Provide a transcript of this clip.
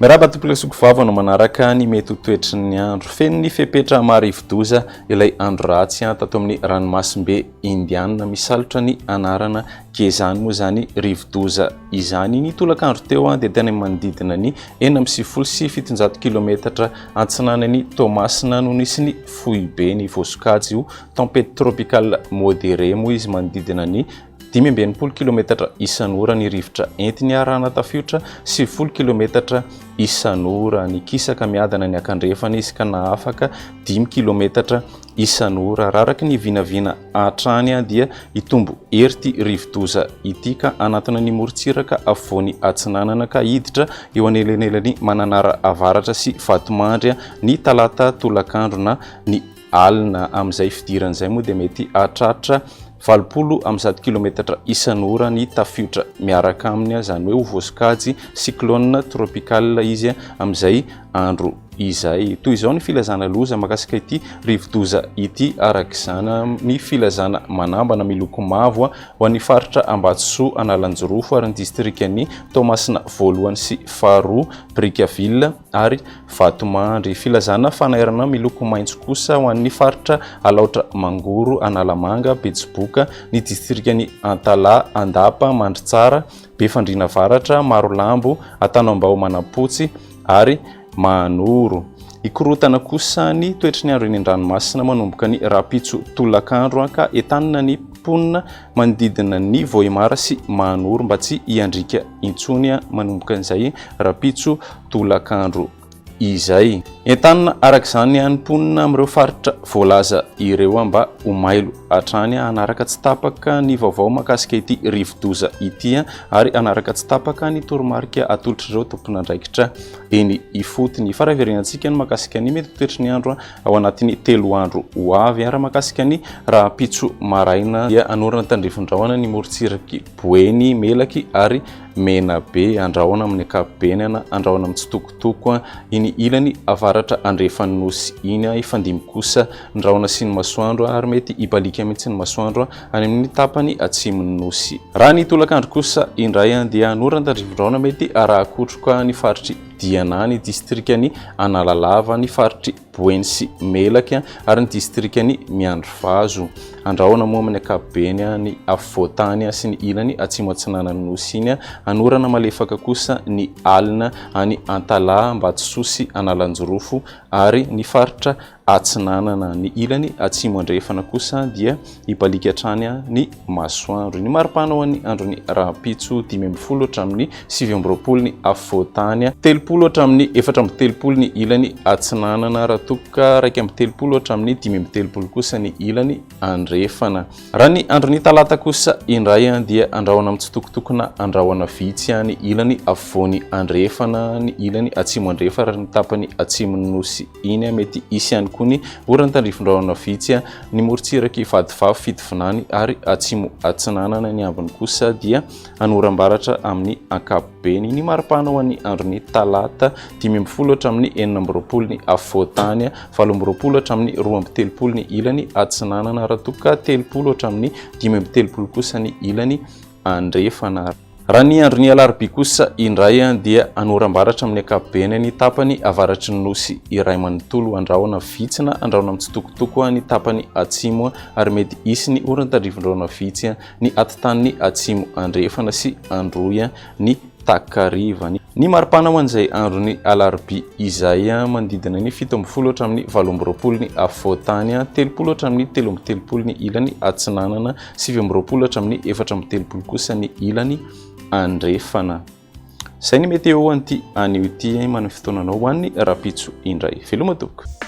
Miraba tompoko sokofavana manaraka ny mety ho toetry ny andro. Feno ny fepetra marivo-doza ilay andro ratsy tato amin'ny ranomasimbe indiana misalotra ny anarana kezany moa zany rivo-doza izany. Ny tolakandro teo dia tena manodidina ny 470 sy 700 km antsinanany Tomasina no nisy ny foibe ny voasokajy io tempête tropicale modérée moa izy manodidina ny 580 km isan'ora ny rivotra entiny arahana tafiotra 70 km isan'ora ny kisaka miadana ny akandrefana izy ka na afaka 10 km isan'ora raraky ny vinavina atrany dia itombo erty rivodoza ity ka anatona ny morotsiraka afovoany atsinanana ka hiditra eo anelanelany mananara avaratra sy vatomandry ny talata tolakandro na ny alina amin'izay fidiran'izay moa dia mety atratra 70 km isan'ora ny tafiotra miaraka aminy zany hoe voasokajy cyclone tropical izy amin'izay andro izay. Toy izao ny filazana loza makasika ity rivodoza ity arak'izany ny filazana manambana miloko mavo ho an'ny faritra Ambatsoa Analanjorofo ary ny distrikany Tomasina voalohany sy faharoa Brickaville ary Vatomandry. Filazana fanairana miloko maitso kosa ho an'ny faritra Alaotra Mangoro Analamanga Betsiboka ny distrikany Antala Andapa Mandritsara Befandrina Varatra Marolambo Atanambao Manapotsy ary Manoro. Ikorotana kosa ny toetry ny andro eny an-dranomasina manomboka ny rapitso tolakandro ka entanina ny ponina manodidina ny Vohimara sy Manoro mba tsy hiandrika intsony manomboka an'izay rapitso tolakandro izay. Entanina arak'izany ny ponina amin'ireo faritra voalaza ireo mba ho mailo hatrany anaraka tsy tapaka ny vaovao makasika ity rivodoza ity ary anaraka tsy tapaka ny toromarika atolotr'ireo tompon'andraikitra eny ifotony. Farahaverenantsika ny makasika ny mety toetry ny andro ao anatin'ny 3 andro ho avy ary makasika ny rapitso maraina dia anorana tandrifondrahona ny morotsiraky Boeny, Melaky ary Menabe andrahona amin'ny ankapobeny andrahona amin'ny tsitokotoko iny ilany avaratra andrefan'ny nosy iny ifandimy kosa ndrahona sy ny masoandro ary mety ibalika mihitsy ny masoandro any amin'ny tapany atsimon'ny nosy. Raha ny tolakandro kosa indray dia anorana tandrifondrahona mety arahakotroka ny faritry Diana ny distrikany Analalava ny faritry Boeny sy Melaky ary ny distrikany Miandrovazo andrahona moa amin'ny ankapobeny ny afovoantany sy ny ilany atsimo atsinanan'ny nosy iny anorana malefaka kosa ny alina any Antala Ambatsoa sy Analanjorofo ary ny faritra atsinanana ny ilany atsimo andrefana kosa dia ibalika hatrany ny masoandro. Ny maripana ho an'ny andron'ny rapitso 10 hatramin'ny 7 ny afovoantany 30 hatramin'ny 4 ny ilany atsinanana raha toka 1 hatramin'ny 5 kosa ny ilany andrefana. Raha ny andron'ny talata kosa indray dia andrahona amin'ny tsitokotokona andrahona vitsy ny ilany afovoany andrefana ny ilany atsimo andrefa raha ny tapany atsimon'ny nosy iny mety isy ihany koa ny orana tandrifondrahona vitsy ny morotsiraky vadivavy fitovinany ary atsimo atsinanana ny ambiny kosa dia anorambaratra amin'ny ankapobeny. Ny maripana ho an'ny andron'ny talata 10 hatramin'ny 4 ny afovoantany 7 hatramin'ny 12 ny ilany atsinanana raha toka 30 hatramin'ny 5 kosa ny ilany andrefana. Raha ny andron'ny alarobia kosa indray dia anorambaratra amin'ny ankapobeny ny tapany avaratry ny nosy iray manontolo andrahona vitsy na andrahona amin'ny tsitokotoko ny tapany atsimo ary mety isy ny orana tandrifondrahona vitsy ny atitan'ny atsimo andrefana sy androy ny takariva. Ny maripana ho an'izay andron'ny alarobia izay manodidina ny 17 hatramin'ny 18 ny afovoantany 30 hatramin'ny 13 ny ilany atsinanana 20 hatramin'ny 14 kosa ny ilany andrefana. Zay ny meteo anty anio ity manao fotoananao ho an'ny rapitso indray. Veloma tompoko.